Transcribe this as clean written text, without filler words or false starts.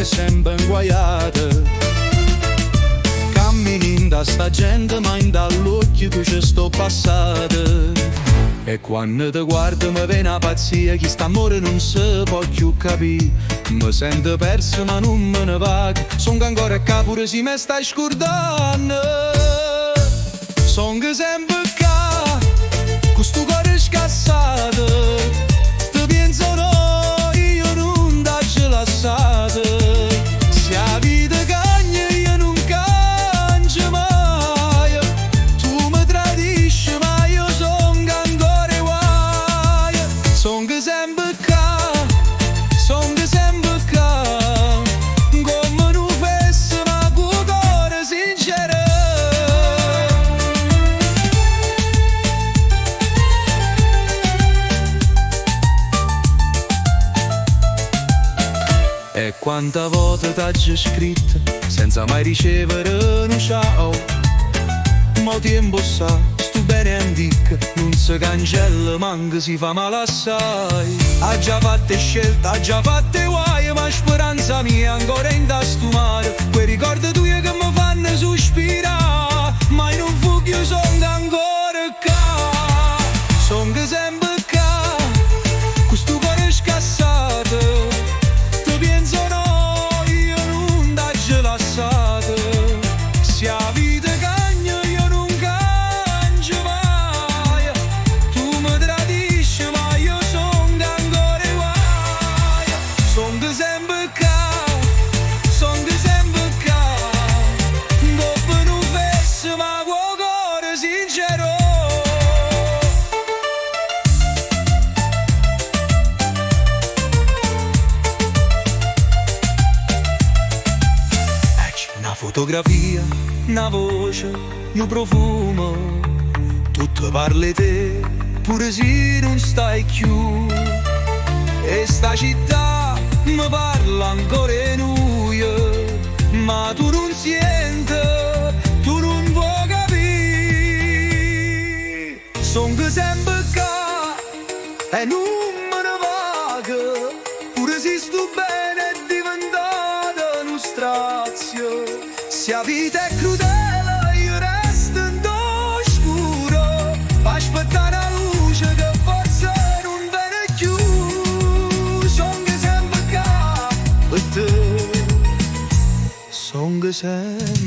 è sempre inguaiata. Cammini da sta gente ma in dall'occhio tu ci sto passata. E quando ti guardo mi viene la pazzia, chi sta amore non si può più capire. Mi sento perso ma non me ne vago, son che ancora qua pure se mi stai scordando. Son che sempre qua, con sto cuore scassato, ti penso no, io non t'ho lasciato. Se la vita cagna io non cangio mai, tu mi tradisci ma io son che ancora guai. Son che sempre qua, son che sempre qua, come non fesse ma con cuore sincero. E quanta volte t'ho scritto senza mai ricevere un ciao. Mo tempo sa, sto bene antico, non si cancella manca si fa male assai. Ha già fatte scelte, ha già fatte guai, ma speranza mia ancora in da sto mare. Quei ricordi tuoi che mi fanno sospirare, ma non fuggo, son che ancora qua. Son che sempre qua, con sto cuore scassato. Se la vita cagna io non cangio mai, tu mi tradisci ma io son che ancora guai. Son che sempre qua, son che sempre qua, dopo non fesse ma con cuore sincero. Una fotografia, una voce, un profumo, tutto parla di te, pure se non stai più. E sta città mi parla ancora in noia, ma tu non senti, tu non vuoi capire. Son che sempre qua e non me ne vago, pure se sto bene è diventata un strazio. Se la vita è crudele io resto in oscuro, aspettare la luce che forse non viene più. Son che sempre qua per te, son che sempre